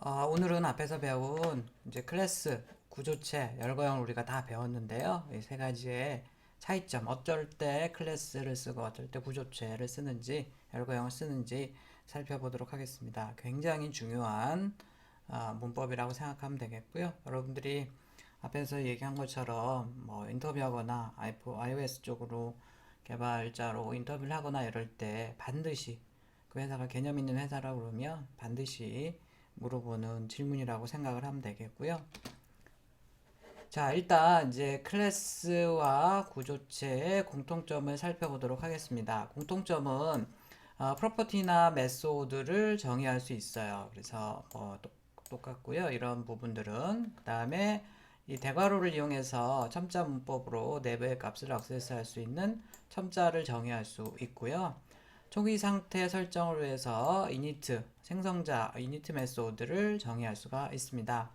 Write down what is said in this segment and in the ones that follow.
오늘은 앞에서 배운 이제 클래스, 구조체, 열거형을 우리가 다 배웠는데요. 이 세 가지의 차이점, 어쩔 때 클래스를 쓰고 어쩔 때 구조체를 쓰는지, 열거형을 쓰는지 살펴보도록 하겠습니다. 굉장히 중요한 문법이라고 생각하면 되겠고요. 여러분들이 앞에서 얘기한 것처럼 뭐 인터뷰하거나 iOS 쪽으로 개발자로 인터뷰를 하거나 이럴 때 반드시 그 회사가 개념 있는 회사라고 그러면 반드시 물어보는 질문이라고 생각을 하면 되겠고요. 자, 일단 이제 클래스와 구조체의 공통점을 살펴보도록 하겠습니다. 공통점은 프로퍼티나 메소드를 정의할 수 있어요. 그래서 똑같고요. 이런 부분들은 그 다음에 이 대괄호를 이용해서 첨자 문법으로 내부의 값을 액세스할 수 있는 첨자를 정의할 수 있고요. 초기 상태 설정을 위해서 init 생성자 init 메소드를 정의할 수가 있습니다.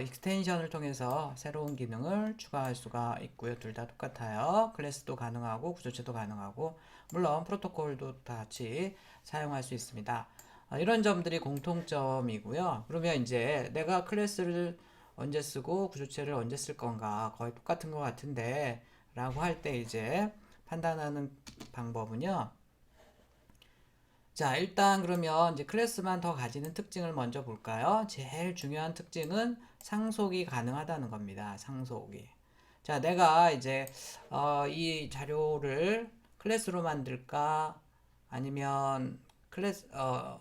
익스텐션을 통해서 새로운 기능을 추가할 수가 있고요. 둘 다 똑같아요. 클래스도 가능하고 구조체도 가능하고 물론 프로토콜도 같이 사용할 수 있습니다. 이런 점들이 공통점이고요. 그러면 이제 내가 클래스를 언제 쓰고 구조체를 언제 쓸 건가 거의 똑같은 것 같은데 라고 할 때 이제 판단하는 방법은요. 자, 일단 그러면 이제 클래스만 더 가지는 특징을 먼저 볼까요? 제일 중요한 특징은 상속이 가능하다는 겁니다. 상속이. 자, 내가 이제 이 자료를 클래스로 만들까 아니면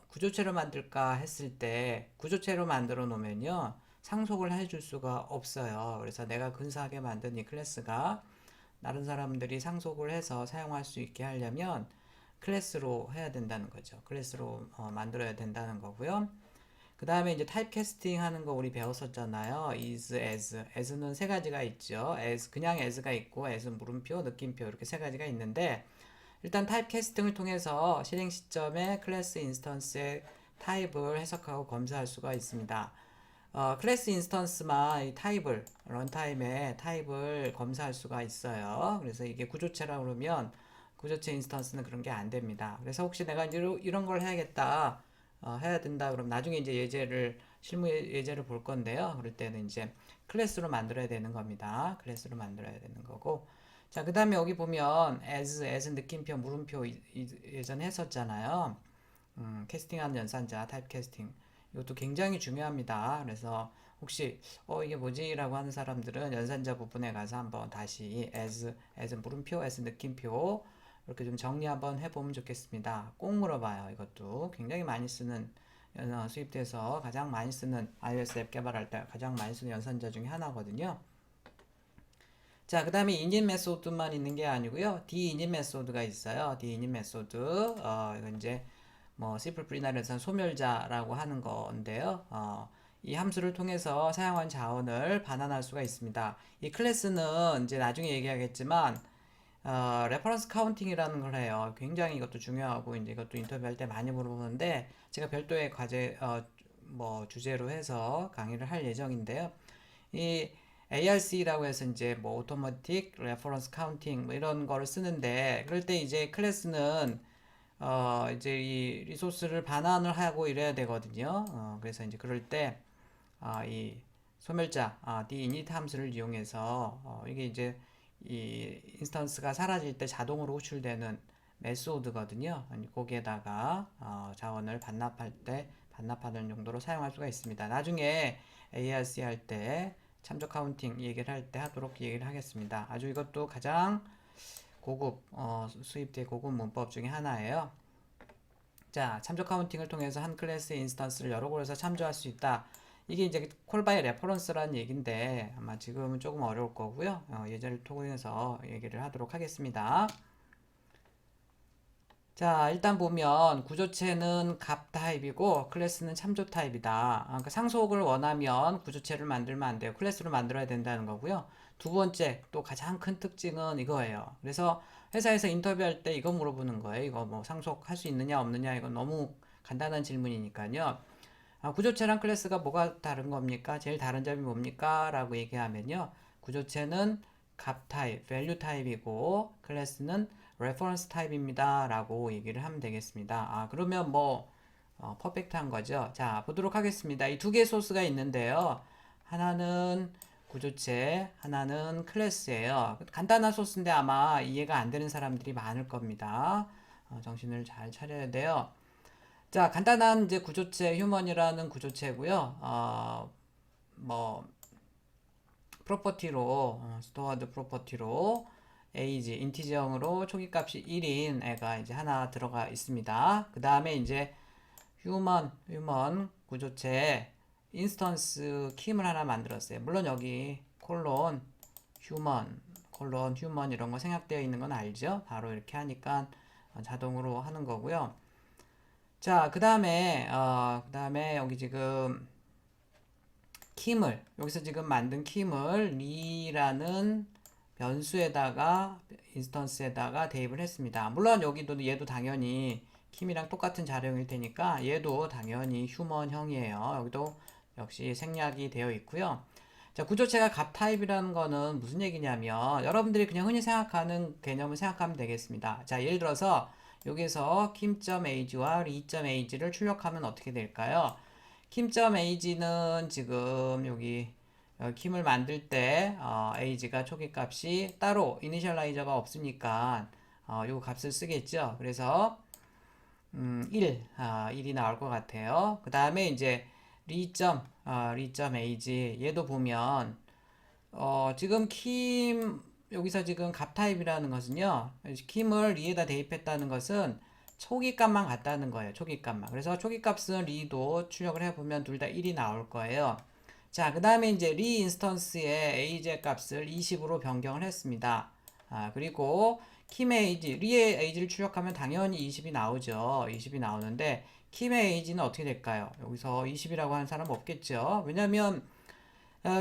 구조체로 만들까 했을 때 구조체로 만들어 놓으면요. 상속을 해줄 수가 없어요. 그래서 내가 근사하게 만든 이 클래스가 다른 사람들이 상속을 해서 사용할 수 있게 하려면 클래스로 해야 된다는 거죠. 클래스로 만들어야 된다는 거고요. 그 다음에 이제 타입 캐스팅 하는 거 우리 배웠었잖아요. is, as. as는 세 가지가 있죠. as, 그냥 as가 있고, as 물음표, 느낌표 이렇게 세 가지가 있는데 일단 타입 캐스팅을 통해서 실행 시점에 클래스 인스턴스의 타입을 해석하고 검사할 수가 있습니다. 클래스 인스턴스만 이 타입을 런타임에 타입을 검사할 수가 있어요. 그래서 이게 구조체라 그러면 구조체 인스턴스는 그런 게 안 됩니다. 그래서 혹시 내가 이런 걸 해야겠다, 해야 된다, 그럼 나중에 이제 실무 예제를 볼 건데요. 그럴 때는 이제 클래스로 만들어야 되는 겁니다. 클래스로 만들어야 되는 거고. 자, 그 다음에 여기 보면 as 느낌표, 물음표 예전에 했었잖아요. 캐스팅하는 연산자, 타입 캐스팅. 이것도 굉장히 중요합니다. 그래서 혹시 이게 뭐지? 라고 하는 사람들은 연산자 부분에 가서 한번 다시 as 물음표, as 느낌표 이렇게 좀 정리 한번 해보면 좋겠습니다. 꼭 물어봐요. 이것도 굉장히 많이 쓰는 수입돼서 가장 많이 쓰는 iOS 앱 개발할 때 가장 많이 쓰는 연산자 중에 하나거든요. 자, 그 다음에 init 메소드만 있는 게 아니고요. dinit 메소드가 있어요. dinit 메소드. 이건 이제 뭐 C++이나 소멸자라고 하는 건데요. 이 함수를 통해서 사용한 자원을 반환할 수가 있습니다. 이 클래스는 이제 나중에 얘기하겠지만 레퍼런스 카운팅이라는 걸 해요. 굉장히 이것도 중요하고 이제 이것도 인터뷰할 때 많이 물어보는데 제가 별도의 과제 뭐 주제로 해서 강의를 할 예정인데요. 이 ARC라고 해서 이제 뭐 오토매틱 레퍼런스 카운팅 뭐 이런 거를 쓰는데 그럴 때 이제 클래스는 이제 이 리소스를 반환을 하고 이래야 되거든요. 그래서 이제 그럴 때, 이 소멸자, dinit 함수를 이용해서, 이게 이제 이 인스턴스가 사라질 때 자동으로 호출되는 메소드거든요. 거기에다가, 자원을 반납할 때 반납하는 용도로 사용할 수가 있습니다. 나중에 ARC 할 때, 참조 카운팅 얘기를 할 때 하도록 얘기를 하겠습니다. 아주 이것도 가장 고급 수입된 고급 문법 중에 하나예요. 자, 참조 카운팅을 통해서 한 클래스의 인스턴스를 여러 곳에서 참조할 수 있다. 이게 이제 콜바이 레퍼런스라는 얘기인데 아마 지금은 조금 어려울 거고요. 예제를 통해서 얘기를 하도록 하겠습니다. 자, 일단 보면 구조체는 값 타입이고 클래스는 참조 타입이다. 그러니까 상속을 원하면 구조체를 만들면 안 돼요. 클래스로 만들어야 된다는 거고요. 두 번째, 또 가장 큰 특징은 이거예요. 그래서 회사에서 인터뷰할 때 이거 물어보는 거예요. 이거 뭐 상속할 수 있느냐 없느냐 이건 너무 간단한 질문이니까요. 구조체랑 클래스가 뭐가 다른 겁니까? 제일 다른 점이 뭡니까? 라고 얘기하면요. 구조체는 값 타입, value 타입이고 클래스는 reference 타입입니다. 라고 얘기를 하면 되겠습니다. 그러면 뭐 퍼펙트한 거죠. 자, 보도록 하겠습니다. 이 두 개의 소스가 있는데요. 하나는 구조체, 하나는 클래스예요. 간단한 소스인데 아마 이해가 안 되는 사람들이 많을 겁니다. 정신을 잘 차려야 돼요. 자, 간단한 이제 구조체, 휴먼이라는 구조체고요. 뭐 프로퍼티로 스토어드 프로퍼티로 에이지 인티저형으로 초기값이 1인 애가 이제 하나 들어가 있습니다. 그 다음에 이제 휴먼 구조체 인스턴스 킴을 하나 만들었어요. 물론 여기 콜론 휴먼 이런 거 생략되어 있는 건 알죠? 바로 이렇게 하니까 자동으로 하는 거고요. 자, 그 다음에 여기 지금 킴을 여기서 지금 만든 킴을 리라는 변수에다가 인스턴스에다가 대입을 했습니다. 물론 여기도 얘도 당연히 킴이랑 똑같은 자료형일 테니까 얘도 당연히 휴먼형이에요. 여기도 역시 생략이 되어 있고요. 자, 구조체가 값 타입이라는 거는 무슨 얘기냐면 여러분들이 그냥 흔히 생각하는 개념을 생각하면 되겠습니다. 자, 예를 들어서 여기서 kim.age와 re.age를 출력하면 어떻게 될까요? kim.age는 지금 여기 킴을 만들 때 age가 초기 값이 따로 이니셜라이저가 없으니까 요 값을 쓰겠죠. 그래서 1이 나올 것 같아요. 그 다음에 이제 re.age 얘도 보면 지금 킴 여기서 지금 값 타입이라는 것은요. 킴을 리에다 대입했다는 것은 초기값만 같다는 거예요. 초기값만. 그래서 초기값은 리도 출력을 해보면 둘 다 1이 나올 거예요. 자, 그 다음에 이제 리 인스턴스의 에이지 값을 20으로 변경을 했습니다. 그리고 킴의 에이지, 리의 에이지를 출력하면 당연히 20이 나오죠. 20이 나오는데 킴의 에이지는 어떻게 될까요? 여기서 20이라고 하는 사람 없겠죠. 왜냐면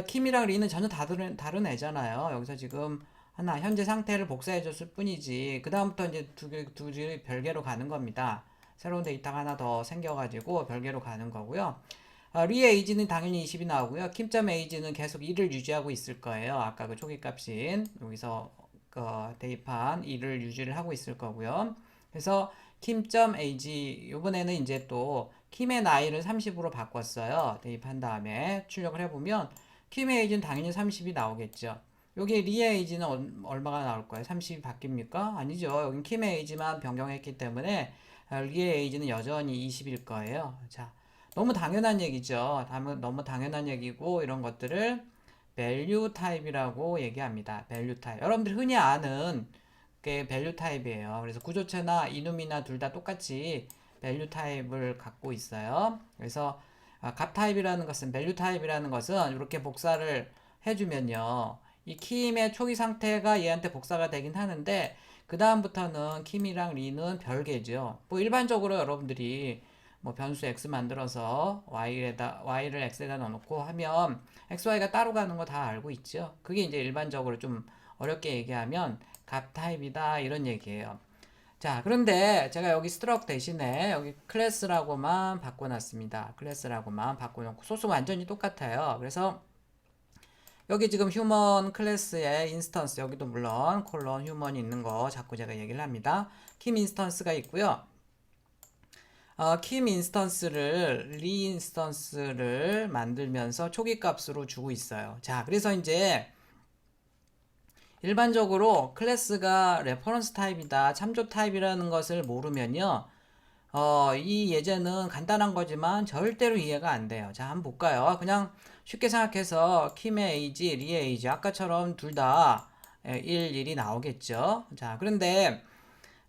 킴이랑 리는 전혀 다른 애잖아요. 여기서 지금 하나 현재 상태를 복사해 줬을 뿐이지 그 다음부터 이제 두 줄이 별개로 가는 겁니다. 새로운 데이터가 하나 더 생겨가지고 별개로 가는 거고요. 리의 에이지는 당연히 20이 나오고요. kim.age는 계속 1을 유지하고 있을 거예요. 아까 그 초기 값인 여기서 대입한 1을 유지를 하고 있을 거고요. 그래서 kim.age 이번에는 이제 또 kim의 나이를 30으로 바꿨어요. 대입한 다음에 출력을 해보면 kim의 에이지는 당연히 30이 나오겠죠. 여기 리의 에이지는 얼마가 나올 거예요? 30이 바뀝니까? 아니죠. 여긴 킴의 에이지만 변경했기 때문에 리의 에이지는 여전히 20일 거예요. 자, 너무 당연한 얘기죠. 너무 당연한 얘기고 이런 것들을 value 타입이라고 얘기합니다. value 타입. 여러분들이 흔히 아는 게 value 타입이에요. 그래서 구조체나 이눔이나 둘 다 똑같이 value 타입을 갖고 있어요. 그래서 값 타입이라는 것은 value 타입이라는 것은 이렇게 복사를 해주면요. 이 킴의 초기 상태가 얘한테 복사가 되긴 하는데 그 다음부터는 킴이랑 리는 별개죠. 뭐 일반적으로 여러분들이 뭐 변수 x 만들어서 y를 x에다 넣어놓고 하면 x, y가 따로 가는 거 다 알고 있죠. 그게 이제 일반적으로 좀 어렵게 얘기하면 값 타입이다 이런 얘기예요. 자, 그런데 제가 여기 스트럭 대신에 여기 클래스라고만 바꿔놨습니다. 클래스라고만 바꿔놓고 소스 완전히 똑같아요. 그래서 여기 지금 휴먼 클래스의 인스턴스 여기도 물론 콜론 휴먼이 있는 거 자꾸 제가 얘기를 합니다. 킴 인스턴스가 있고요. 킴 인스턴스를 리 인스턴스를 만들면서 초기 값으로 주고 있어요. 자, 그래서 이제 일반적으로 클래스가 레퍼런스 타입이다, 참조 타입이라는 것을 모르면요. 이 예제는 간단한 거지만 절대로 이해가 안 돼요. 자, 한번 볼까요? 그냥 쉽게 생각해서 킴의 에이지, 리의 에이지 아까처럼 둘 다 1, 1이 나오겠죠. 자, 그런데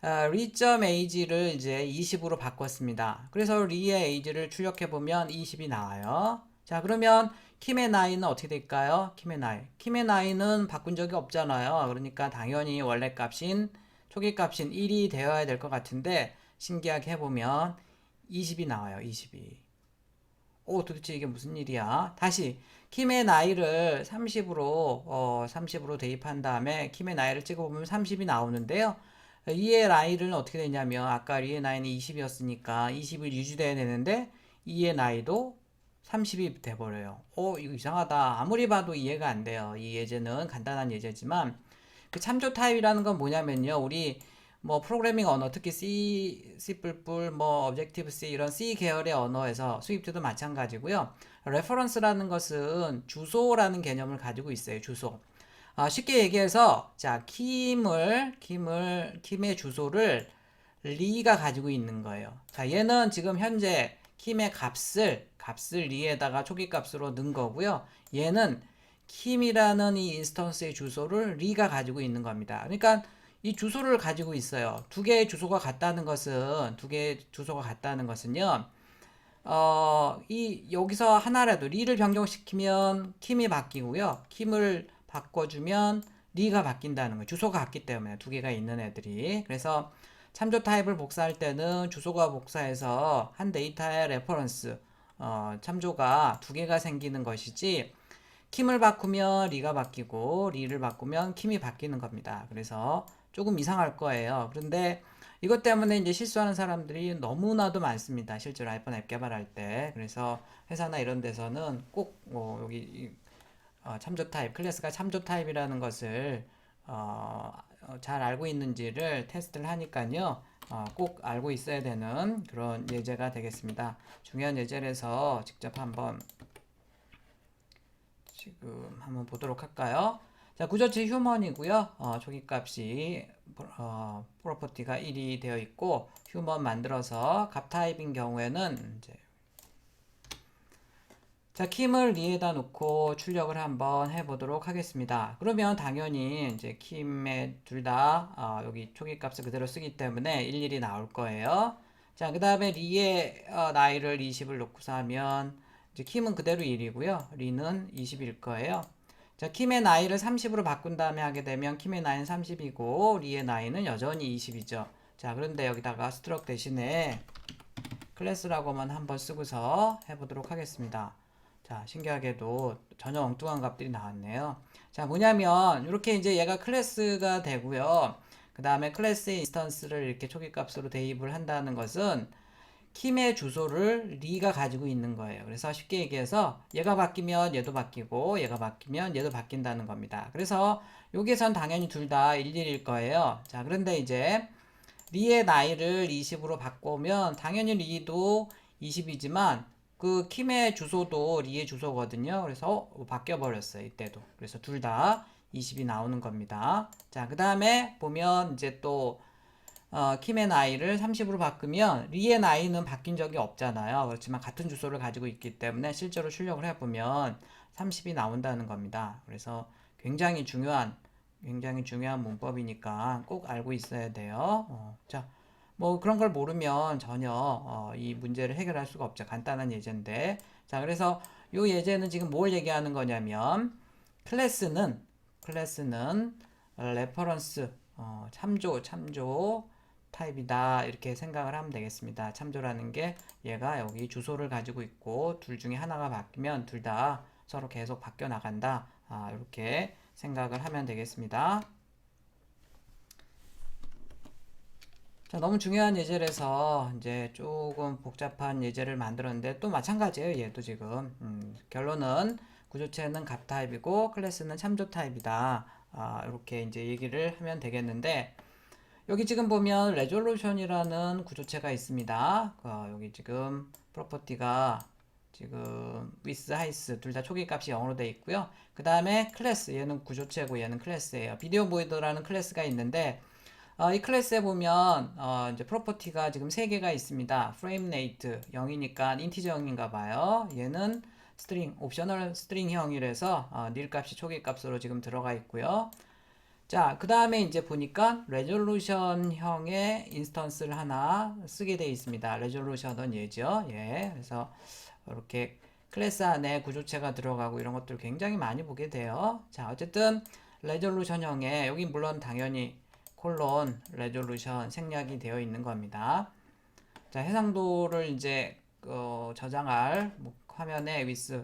re.age를 이제 20으로 바꿨습니다. 그래서 리의 age를 출력해보면 20이 나와요. 자, 그러면 킴의 나이는 어떻게 될까요? 킴의 나이는 바꾼 적이 없잖아요. 그러니까 당연히 원래 값인, 초기 값인 1이 되어야 될 것 같은데 신기하게 해보면 20이 나와요. 20이. 오, 도대체 이게 무슨 일이야? 다시 킴의 나이를 30으로 대입한 다음에 킴의 나이를 찍어보면 30이 나오는데요. 이의 나이는 어떻게 되냐면 아까 리의 나이는 20이었으니까 20을 유지돼야 되는데 이의 나이도 30이 돼버려요. 이거 이상하다. 아무리 봐도 이해가 안 돼요. 이 예제는 간단한 예제지만 그 참조 타입이라는 건 뭐냐면요. 우리 뭐 프로그래밍 언어 특히 C++, 뭐 objective C 이런 C 계열의 언어에서 스위프트도 마찬가지고요. 레퍼런스라는 것은 주소라는 개념을 가지고 있어요. 주소. 쉽게 얘기해서 자, 킴의 주소를 리가 가지고 있는 거예요. 자, 얘는 지금 현재 킴의 값을 리에다가 초기 값으로 넣은 거고요. 얘는 킴이라는 이 인스턴스의 주소를 리가 가지고 있는 겁니다. 그러니까 이 주소를 가지고 있어요. 두 개의 주소가 같다는 것은요. 여기서 하나라도 리를 변경시키면 킴이 바뀌고요. 킴을 바꿔주면 리가 바뀐다는 거예요. 주소가 같기 때문에 두 개가 있는 애들이. 그래서 참조 타입을 복사할 때는 주소가 복사해서 한 데이터의 레퍼런스, 참조가 두 개가 생기는 것이지, 킴을 바꾸면 리가 바뀌고 리를 바꾸면 킴이 바뀌는 겁니다. 그래서 조금 이상할 거예요. 그런데 이것 때문에 이제 실수하는 사람들이 너무나도 많습니다. 실제로 아이폰 앱 개발할 때. 그래서 회사나 이런 데서는 꼭 여기 참조 타입, 클래스가 참조 타입이라는 것을 잘 알고 있는지를 테스트를 하니까요. 꼭 알고 있어야 되는 그런 예제가 되겠습니다. 중요한 예제라서 직접 지금 한번 보도록 할까요? 자, 구조체 휴먼이고요. 초기값이 프로퍼티가 1이 되어 있고 휴먼 만들어서 값 타입인 경우에는 이제 자, 킴을 리에다 놓고 출력을 한번 해보도록 하겠습니다. 그러면 당연히 이제 킴의 둘 다 여기 초기값을 그대로 쓰기 때문에 일일이 나올 거예요. 자, 그 다음에 리의 나이를 20을 놓고서 하면 이제 킴은 그대로 1이고요. 리는 20일 거예요. 자, 킴의 나이를 30으로 바꾼 다음에 하게 되면 킴의 나이는 30이고 리의 나이는 여전히 20이죠. 자, 그런데 여기다가 스트럭 대신에 클래스라고만 한번 쓰고서 해보도록 하겠습니다. 자, 신기하게도 전혀 엉뚱한 값들이 나왔네요. 자, 뭐냐면 이렇게 이제 얘가 클래스가 되고요. 그 다음에 클래스의 인스턴스를 이렇게 초기 값으로 대입을 한다는 것은 킴의 주소를 리가 가지고 있는 거예요. 그래서 쉽게 얘기해서 얘가 바뀌면 얘도 바뀌고 얘가 바뀌면 얘도 바뀐다는 겁니다. 그래서 여기선 당연히 둘 다 일일일 거예요. 자, 그런데 이제 리의 나이를 20으로 바꾸면 당연히 리도 20이지만 그 킴의 주소도 리의 주소거든요. 그래서 바뀌어 버렸어요. 이때도. 그래서 둘 다 20이 나오는 겁니다. 자, 그 다음에 보면 이제 또 킴의 나이를 30으로 바꾸면 리의 나이는 바뀐 적이 없잖아요. 그렇지만 같은 주소를 가지고 있기 때문에 실제로 출력을 해보면 30이 나온다는 겁니다. 그래서 굉장히 중요한 문법이니까 꼭 알고 있어야 돼요. 자, 뭐 그런 걸 모르면 전혀 이 문제를 해결할 수가 없죠. 간단한 예제인데. 자, 그래서 이 예제는 지금 뭘 얘기하는 거냐면 클래스는 레퍼런스 참조 타입이다 이렇게 생각을 하면 되겠습니다. 참조라는 게 얘가 여기 주소를 가지고 있고 둘 중에 하나가 바뀌면 둘 다 서로 계속 바뀌어 나간다. 이렇게 생각을 하면 되겠습니다. 자, 너무 중요한 예제라서 이제 조금 복잡한 예제를 만들었는데 또 마찬가지예요. 얘도 지금 결론은 구조체는 값 타입이고 클래스는 참조 타입이다. 이렇게 이제 얘기를 하면 되겠는데 여기 지금 보면 레졸루션이라는 구조체가 있습니다. 여기 지금 프로퍼티가 지금 with, height 둘 다 초기 값이 0으로 되어 있고요. 그 다음에 클래스 얘는 구조체고 얘는 클래스예요. 비디오 보이더라는 클래스가 있는데 이 클래스에 보면 이제 프로퍼티가 지금 세 개가 있습니다. frame rate 0이니까 인티저형인가 봐요. 얘는 스트링 옵셔널 스트링형이라서 nil 값이 초기 값으로 지금 들어가 있고요. 자, 그 다음에 이제 보니까 레졸루션형의 인스턴스를 하나 쓰게 되어 있습니다. 레졸루션은 얘죠. 예. 그래서 이렇게 클래스 안에 구조체가 들어가고 이런 것들 굉장히 많이 보게 돼요. 자, 어쨌든 레졸루션형에 여기 물론 당연히 콜론 레졸루션 생략이 되어 있는 겁니다. 자, 해상도를 이제 저장할 화면에 with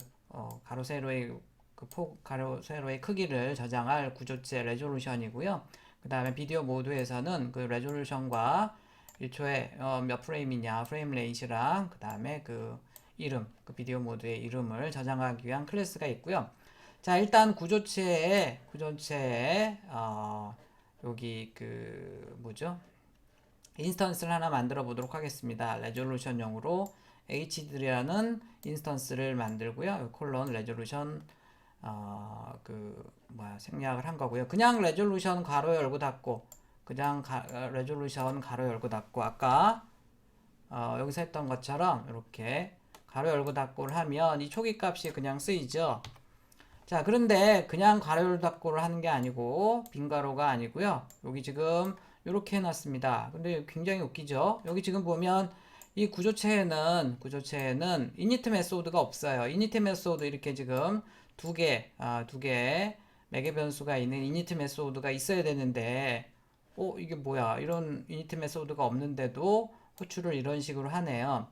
가로 세로의 가로 세로의 크기를 저장할 구조체 레졸루션이고요. 그 다음에 비디오 모드에서는 그 레졸루션과 1초에 몇 프레임이냐 프레임 레이시랑 그 다음에 그 이름 그 비디오 모드의 이름을 저장하기 위한 클래스가 있고요. 자, 일단 구조체에 여기 그 뭐죠? 인스턴스를 하나 만들어 보도록 하겠습니다. 레졸루션용으로 HD라는 인스턴스를 만들고요. 콜론 레졸루션 생략을 한 거고요. 그냥 레졸루션 가로 열고 닫고 그냥 레졸루션 가로 열고 닫고 아까 여기서 했던 것처럼 이렇게 가로 열고 닫고를 하면 이 초기 값이 그냥 쓰이죠. 자, 그런데 그냥 가로 열고 닫고를 하는 게 아니고 빈 가로가 아니고요. 여기 지금 이렇게 해놨습니다. 근데 굉장히 웃기죠. 여기 지금 보면 이 구조체에는 이니트 메소드가 없어요. 이니트 메소드 이렇게 지금 두 개 매개 변수가 있는 이니트 메소드가 있어야 되는데 이게 뭐야? 이런 이니트 메소드가 없는데도 호출을 이런 식으로 하네요.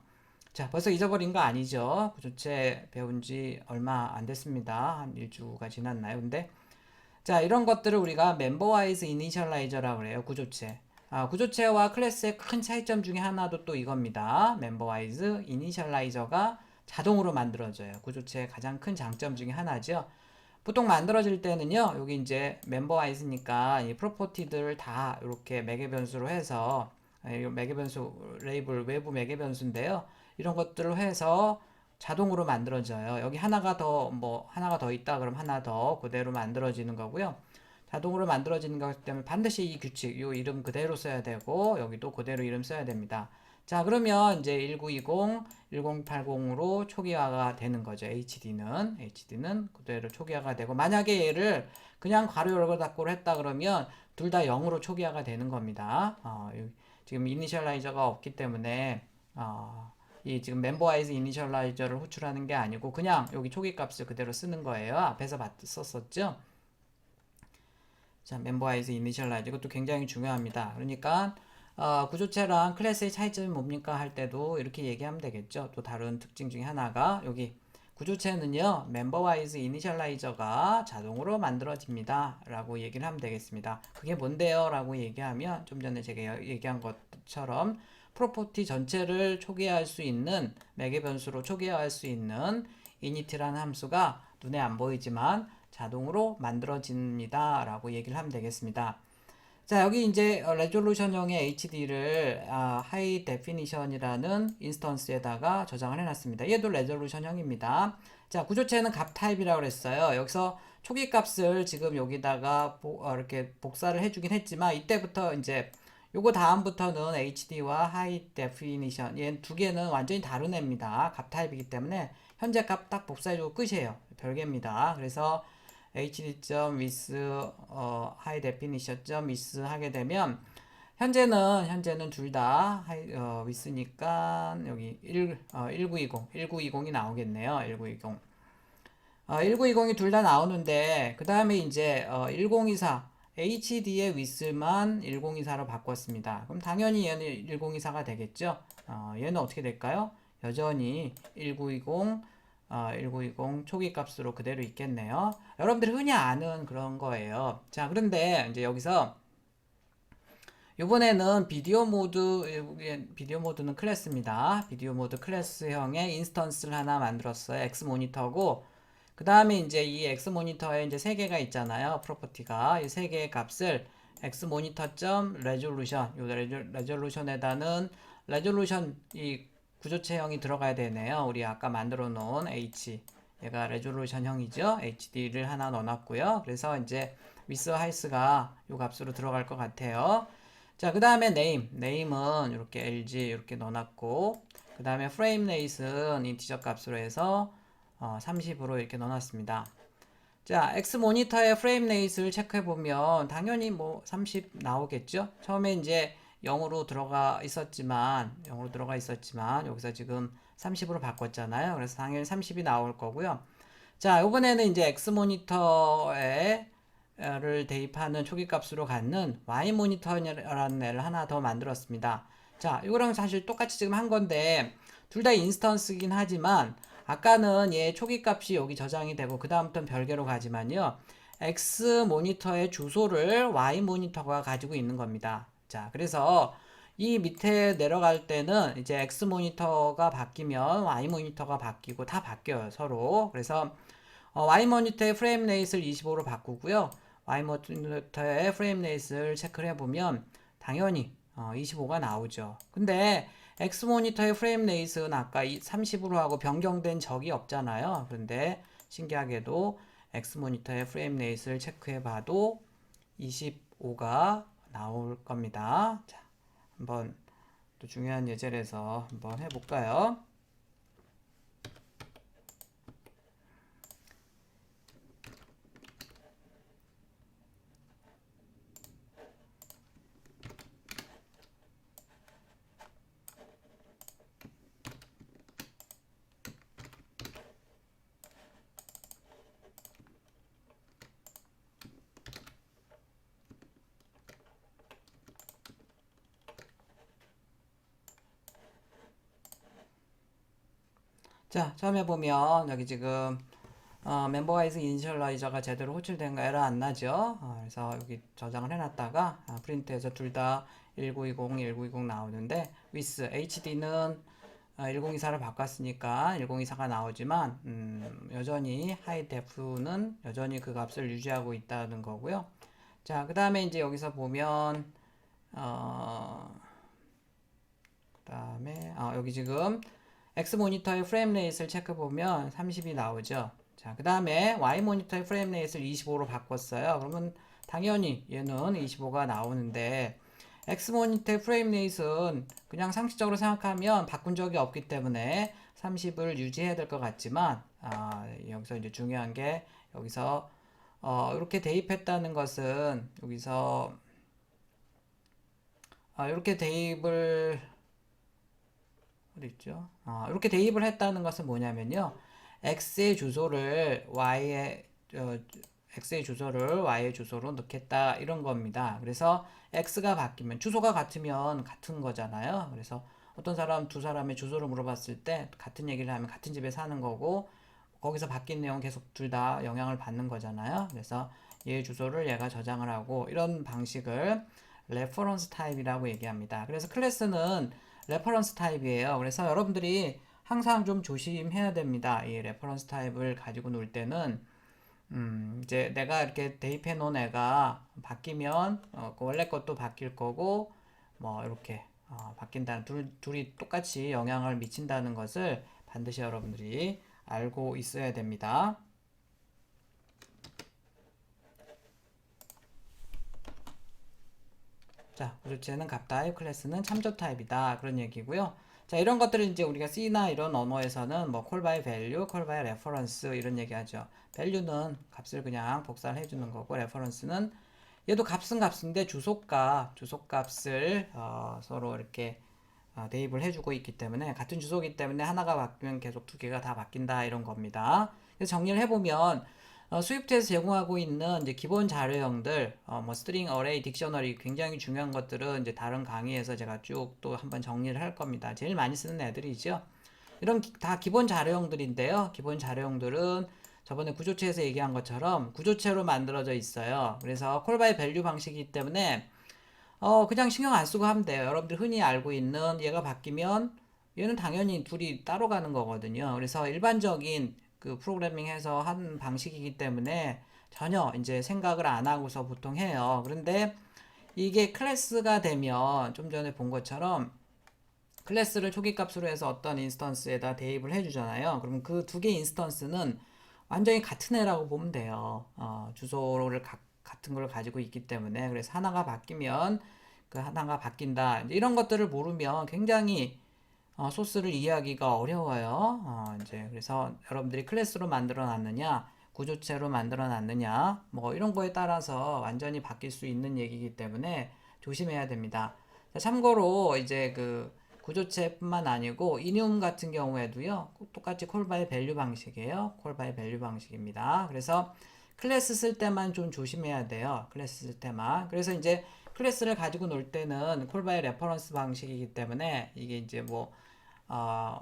자, 벌써 잊어버린 거 아니죠? 구조체 배운 지 얼마 안 됐습니다. 한 1주가 지났나요? 근데 자, 이런 것들을 우리가 멤버와이즈 이니셜라이저라고 그래요. 구조체. 구조체와 클래스의 큰 차이점 중에 하나도 또 이겁니다. 멤버와이즈 이니셜라이저가 자동으로 만들어져요. 구조체의 가장 큰 장점 중에 하나죠. 보통 만들어질 때는요, 여기 이제 멤버와이즈니까 이 프로퍼티들을 다 이렇게 매개 변수로 해서 매개 변수 레이블 외부 매개 변수인데요. 이런 것들을 해서 자동으로 만들어져요. 여기 하나가 더 있다 그러면 하나 더 그대로 만들어지는 거고요. 자동으로 만들어지는 거기 때문에 반드시 이 규칙, 이 이름 그대로 써야 되고 여기도 그대로 이름 써야 됩니다. 자, 그러면 이제 1920, 1080으로 초기화가 되는 거죠. HD는 그대로 초기화가 되고 만약에 얘를 그냥 괄호 열고 닫고로 했다 그러면 둘 다 0으로 초기화가 되는 겁니다. 지금 이니셜라이저가 없기 때문에 이 지금 멤버와이즈 이니셜라이저를 호출하는 게 아니고 그냥 여기 초기 값을 그대로 쓰는 거예요. 앞에서 썼었죠. 자, 멤버와이즈 이니셜라이저 이것도 굉장히 중요합니다. 그러니까 구조체랑 클래스의 차이점이 뭡니까 할 때도 이렇게 얘기하면 되겠죠. 또 다른 특징 중에 하나가 여기 구조체는요 멤버와이즈 이니셜라이저가 자동으로 만들어집니다 라고 얘기를 하면 되겠습니다. 그게 뭔데요 라고 얘기하면 좀 전에 제가 얘기한 것처럼 프로퍼티 전체를 초기화할 수 있는 매개 변수로 초기화할 수 있는 init라는 함수가 눈에 안 보이지만 자동으로 만들어집니다 라고 얘기를 하면 되겠습니다. 자, 여기 이제 레졸루션형의 HD를 하이 데피니션이라는 인스턴스에다가 저장을 해놨습니다. 얘도 레졸루션형입니다. 자, 구조체는 값 타입이라고 그랬어요. 여기서 초기 값을 지금 여기다가 이렇게 복사를 해주긴 했지만 이때부터 이제 요거 다음부터는 HD와 하이 데피니션 얘 두 개는 완전히 다른 애입니다. 값 타입이기 때문에 현재 값 딱 복사해주고 끝이에요. 별개입니다. 그래서 hd.with high definition.with 하게 되면 현재는 둘 다 with니까 여기 1920이 나오겠네요. 1920이 둘 다 나오는데 그 다음에 이제 1024 HD의 with만 1024로 바꿨습니다. 그럼 당연히 얘는 1024가 되겠죠. 얘는 어떻게 될까요? 여전히 1920 초기 값으로 그대로 있겠네요. 여러분들이 흔히 아는 그런 거예요. 자, 그런데 이제 여기서 이번에는 비디오 모드는 클래스입니다. 비디오 모드 클래스형의 인스턴스를 하나 만들었어요. X 모니터고 그 다음에 이제 이 X 모니터에 이제 세 개가 있잖아요. 프로퍼티가 이 세 개의 값을 X 모니터.resolution 요 레졸루션에다는 레졸루션 이 구조체형이 들어가야 되네요. 우리 아까 만들어 놓은 얘가 레졸루션형이죠. HD를 하나 넣어놨고요. 그래서 이제 with height가 이 값으로 들어갈 것 같아요. 자, 그 다음에 name은 이렇게 LG 이렇게 넣어놨고 그 다음에 frame rate은 인티저 값으로 해서 30으로 이렇게 넣어놨습니다. 자, X 모니터의 프레임 레이스를 체크해 보면 당연히 30 나오겠죠. 처음에 이제 0으로 들어가 있었지만 여기서 지금 30으로 바꿨잖아요. 그래서 당연히 30이 나올 거고요. 자, 이번에는 이제 X 모니터를 대입하는 초기 값으로 갖는 Y 모니터라는 애를 하나 더 만들었습니다. 자, 이거랑 사실 똑같이 지금 한 건데 둘 다 인스턴스긴 하지만 아까는 얘 초기 값이 여기 저장이 되고 그 다음부터는 별개로 가지만요. X 모니터의 주소를 Y 모니터가 가지고 있는 겁니다. 자, 그래서 이 밑에 내려갈 때는 이제 X 모니터가 바뀌면 Y 모니터가 바뀌고 다 바뀌어요, 서로. 그래서 Y 모니터의 프레임 레이스를 25로 바꾸고요. Y 모니터의 프레임 레이스를 체크를 해보면 당연히 25가 나오죠. 근데 X 모니터의 프레임 레이스는 아까 30으로 하고 변경된 적이 없잖아요. 그런데 신기하게도 X 모니터의 프레임 레이스를 체크해 봐도 25가 나올 겁니다. 자, 한번 또 중요한 예제에서 한번 해볼까요? 자, 처음에 보면 여기 지금 멤버와이즈 이니셜라이저가 제대로 호출된 거 에러 안 나죠? 그래서 여기 저장을 해놨다가 프린트해서 둘 다 1920, 1920 나오는데 with HD는 1024를 바꿨으니까 1024가 나오지만 여전히 하이데프는 여전히 그 값을 유지하고 있다는 거고요. 자, 그 다음에 이제 여기서 보면 그 다음에 여기 지금 X 모니터의 프레임 레이스를 체크 보면 30이 나오죠. 자, 그 다음에 Y 모니터의 프레임 레이스를 25로 바꿨어요. 그러면 당연히 얘는 25가 나오는데 X 모니터의 프레임 레이스는 그냥 상식적으로 생각하면 바꾼 적이 없기 때문에 30을 유지해야 될 것 같지만 여기서 이제 중요한 게 여기서 이렇게 대입했다는 것은 여기서 이렇게 대입을 어디 있죠? 이렇게 대입을 했다는 것은 뭐냐면요. x의 주소를 x의 주소를 y의 주소로 넣겠다 이런 겁니다. 그래서 x가 바뀌면 주소가 같으면 같은 거잖아요. 그래서 어떤 사람 두 사람의 주소를 물어봤을 때 같은 얘기를 하면 같은 집에 사는 거고 거기서 바뀐 내용 계속 둘 다 영향을 받는 거잖아요. 그래서 얘의 주소를 얘가 저장을 하고 이런 방식을 레퍼런스 타입이라고 얘기합니다. 그래서 클래스는 레퍼런스 타입이에요. 그래서 여러분들이 항상 좀 조심해야 됩니다. 이 레퍼런스 타입을 가지고 놀 때는 이제 내가 이렇게 대입해 놓은 애가 바뀌면 그 원래 것도 바뀔 거고 뭐 이렇게 바뀐다는 둘이 똑같이 영향을 미친다는 것을 반드시 여러분들이 알고 있어야 됩니다. 자, 구조체는 값 타입, 클래스는 참조 타입이다. 그런 얘기고요. 자, 이런 것들을 이제 우리가 C나 이런 언어에서는 뭐 call by value, call by reference 이런 얘기하죠. value는 값을 그냥 복사를 해주는 거고, reference는 얘도 값은 값인데 주소값을 서로 이렇게 대입을 해주고 있기 때문에 같은 주소이기 때문에 하나가 바뀌면 계속 두 개가 다 바뀐다 이런 겁니다. 그래서 정리를 해보면 스위프트에서 제공하고 있는 이제 기본 자료형들, 뭐 스트링, 어레이, 딕셔너리 굉장히 중요한 것들은 이제 다른 강의에서 제가 쭉 또 한번 정리를 할 겁니다. 제일 많이 쓰는 애들이죠. 이런 다 기본 자료형들인데요. 기본 자료형들은 저번에 구조체에서 얘기한 것처럼 구조체로 만들어져 있어요. 그래서 콜바이 밸류 방식이기 때문에 그냥 신경 안 쓰고 하면 돼요. 여러분들 흔히 알고 있는 얘가 바뀌면 얘는 당연히 둘이 따로 가는 거거든요. 그래서 일반적인 그 프로그래밍해서 한 방식이기 때문에 전혀 이제 생각을 안 하고서 보통 해요. 그런데 이게 클래스가 되면 좀 전에 본 것처럼 클래스를 초기 값으로 해서 어떤 인스턴스에다 대입을 해주잖아요. 그러면 그 두 개 인스턴스는 완전히 같은 애라고 보면 돼요. 주소를 같은 걸 가지고 있기 때문에 그래서 하나가 바뀌면 그 하나가 바뀐다. 이런 것들을 모르면 굉장히 소스를 이해하기가 어려워요. 이제 그래서 여러분들이 클래스로 만들어 놨느냐, 구조체로 만들어 놨느냐, 뭐 이런 거에 따라서 완전히 바뀔 수 있는 얘기이기 때문에 조심해야 됩니다. 자, 참고로 이제 그 구조체뿐만 아니고 이뇰 같은 경우에도요, 똑같이 콜바이 밸류 방식이에요. 콜바이 밸류 방식입니다. 그래서 클래스 쓸 때만 좀 조심해야 돼요. 클래스 쓸 때만. 그래서 이제 클래스를 가지고 놀 때는 콜바이 레퍼런스 방식이기 때문에 이게 이제 뭐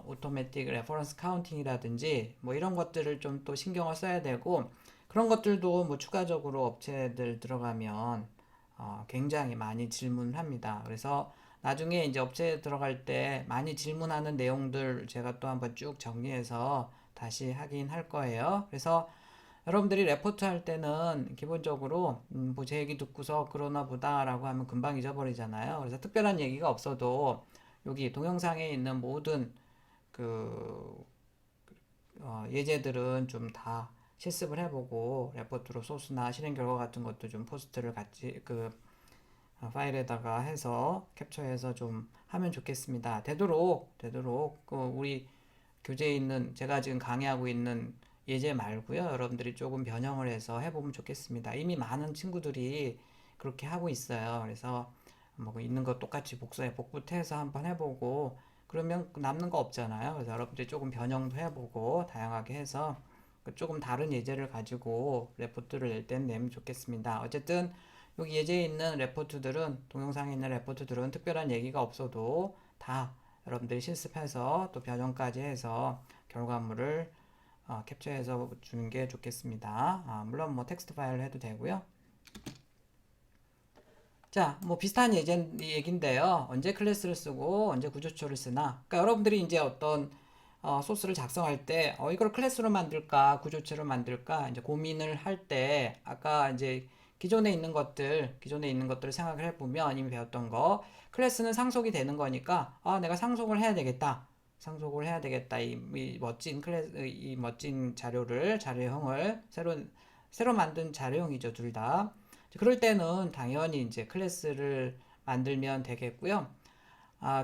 오토매틱 레퍼런스 카운팅이라든지 뭐 이런 것들을 좀 또 신경을 써야 되고 그런 것들도 뭐 추가적으로 업체들 들어가면 굉장히 많이 질문합니다. 그래서 나중에 이제 업체에 들어갈 때 많이 질문하는 내용들 제가 또 한번 쭉 정리해서 다시 하긴 할 거예요. 그래서 여러분들이 레포트 할 때는 기본적으로 뭐 제 얘기 듣고서 그러나 보다라고 하면 금방 잊어버리잖아요. 그래서 특별한 얘기가 없어도 여기 동영상에 있는 모든 그 예제들은 좀 다 실습을 해보고 레포트로 소스나 실행 결과 같은 것도 좀 포스트를 같이 파일에다가 해서 캡처해서 좀 하면 좋겠습니다. 되도록 우리 교재에 있는 제가 지금 강의하고 있는 예제 말고요. 여러분들이 조금 변형을 해서 해보면 좋겠습니다. 이미 많은 친구들이 그렇게 하고 있어요. 그래서 뭐 있는 거 똑같이 복붙해서 한번 해보고 그러면 남는 거 없잖아요. 그래서 여러분들이 조금 변형도 해보고 다양하게 해서 조금 다른 예제를 가지고 레포트를 낼 땐 내면 좋겠습니다. 어쨌든 여기 예제에 있는 레포트들은 동영상에 있는 레포트들은 특별한 얘기가 없어도 다 여러분들이 실습해서 또 변형까지 해서 결과물을 캡처해서 주는 게 좋겠습니다. 물론 뭐 텍스트 파일로 해도 되고요. 자, 뭐 비슷한 얘기인데요. 언제 클래스를 쓰고 언제 구조초를 쓰나? 그러니까 여러분들이 이제 어떤 소스를 작성할 때 이걸 클래스로 만들까 구조체로 만들까 이제 고민을 할 때 아까 이제 기존에 있는 것들을 생각을 해보면 이미 배웠던 거 클래스는 상속이 되는 거니까 내가 상속을 해야 되겠다. 상속을 해야 되겠다. 이 멋진 이 멋진 자료형을 새로 만든 자료형이죠, 둘 다. 그럴 때는 당연히 이제 클래스를 만들면 되겠고요.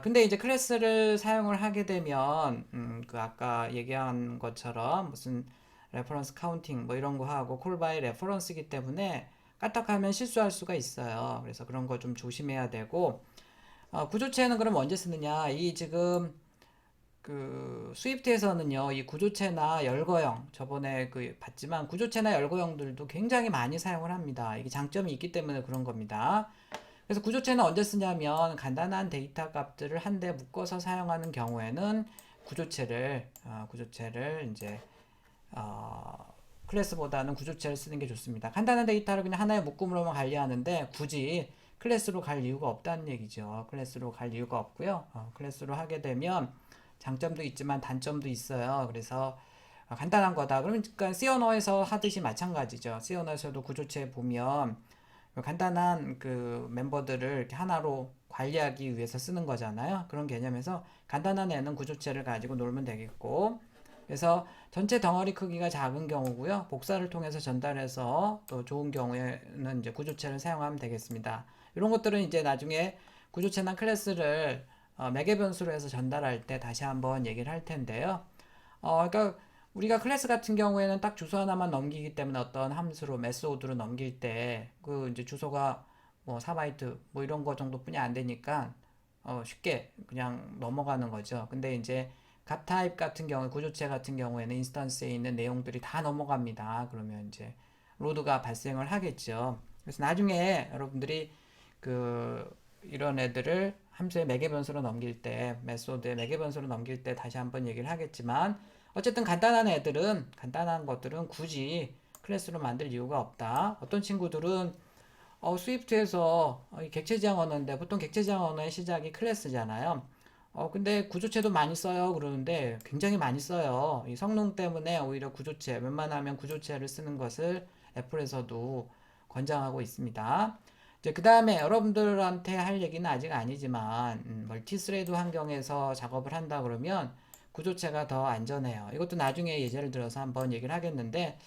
근데 이제 클래스를 사용을 하게 되면, 그 아까 얘기한 것처럼 무슨 레퍼런스 카운팅 뭐 이런 거 하고 콜 바이 레퍼런스이기 때문에 까딱하면 실수할 수가 있어요. 그래서 그런 거 좀 조심해야 되고, 구조체는 그럼 언제 쓰느냐? 이 지금 그 스위프트에서는요, 이 구조체나 열거형, 저번에 그 봤지만 구조체나 열거형들도 굉장히 많이 사용을 합니다. 이게 장점이 있기 때문에 그런 겁니다. 그래서 구조체는 언제 쓰냐면 간단한 데이터 값들을 한데 묶어서 사용하는 경우에는 구조체를 이제 클래스보다는 구조체를 쓰는 게 좋습니다. 간단한 데이터를 그냥 하나의 묶음으로만 관리하는데 굳이 클래스로 갈 이유가 없다는 얘기죠. 클래스로 갈 이유가 없고요. 클래스로 하게 되면 장점도 있지만 단점도 있어요. 그래서 간단한 거다. 그러니까 C 언어에서 하듯이 마찬가지죠. C 언어에서도 구조체 보면 간단한 그 멤버들을 이렇게 하나로 관리하기 위해서 쓰는 거잖아요. 그런 개념에서 간단한 애는 구조체를 가지고 놀면 되겠고, 그래서 전체 덩어리 크기가 작은 경우고요. 복사를 통해서 전달해서 또 좋은 경우에는 이제 구조체를 사용하면 되겠습니다. 이런 것들은 이제 나중에 구조체나 클래스를 매개 변수로 해서 전달할 때 다시 한번 얘기를 할 텐데요. 그러니까 우리가 클래스 같은 경우에는 딱 주소 하나만 넘기기 때문에 어떤 함수로 메소드로 넘길 때 그 이제 주소가 뭐 4바이트 뭐 이런 거 정도뿐이 안 되니까 쉽게 그냥 넘어가는 거죠. 근데 이제 값 타입 같은 경우 구조체 같은 경우에는 인스턴스에 있는 내용들이 다 넘어갑니다. 그러면 이제 로드가 발생을 하겠죠. 그래서 나중에 여러분들이 그 이런 애들을 함수의 매개 변수로 넘길 때 메소드의 매개 변수로 넘길 때 다시 한번 얘기를 하겠지만 어쨌든 간단한 것들은 굳이 클래스로 만들 이유가 없다. 어떤 친구들은 스위프트에서 객체 지향 언어인데 보통 객체 지향 언어의 시작이 클래스잖아요. 근데 구조체도 많이 써요. 그러는데 굉장히 많이 써요. 이 성능 때문에 오히려 웬만하면 구조체를 쓰는 것을 애플에서도 권장하고 있습니다. 이제 그 다음에 여러분들한테 할 얘기는 아직 아니지만, 멀티스레드 환경에서 작업을 한다 그러면 구조체가 더 안전해요. 이것도 나중에 예제를 들어서 한번 얘기를 하겠는데,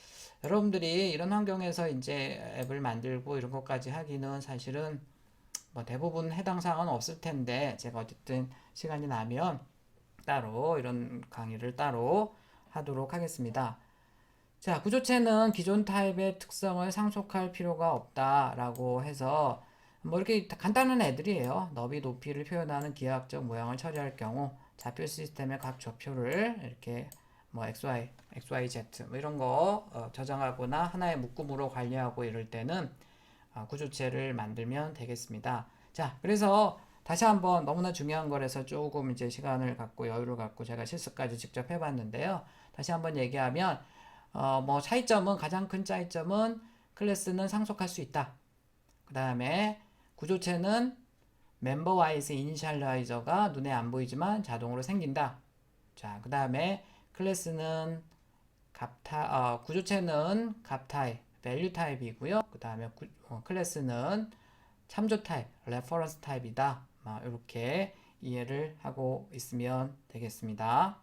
여러분들이 이런 환경에서 이제 앱을 만들고 이런 것까지 하기는 사실은 뭐 대부분 해당 사항은 없을 텐데, 제가 어쨌든 시간이 나면 따로 이런 강의를 따로 하도록 하겠습니다. 자, 구조체는 기존 타입의 특성을 상속할 필요가 없다라고 해서 뭐 이렇게 간단한 애들이에요. 너비, 높이를 표현하는 기하학적 모양을 처리할 경우 좌표 시스템의 각 좌표를 이렇게 뭐 XYZ 뭐 이런 거 저장하거나 하나의 묶음으로 관리하고 이럴 때는 구조체를 만들면 되겠습니다. 자, 그래서 다시 한번 너무나 중요한 거라서 조금 이제 시간을 갖고 여유를 갖고 제가 실습까지 직접 해봤는데요. 다시 한번 얘기하면 뭐 가장 큰 차이점은 클래스는 상속할 수 있다. 그 다음에 구조체는 멤버 와이즈 이니셜라이저가 눈에 안 보이지만 자동으로 생긴다. 자, 그 다음에 클래스는 구조체는 값 타입, 밸류 타입이고요. 그 다음에 클래스는 참조 타입, 레퍼런스 타입이다. 이렇게 이해를 하고 있으면 되겠습니다.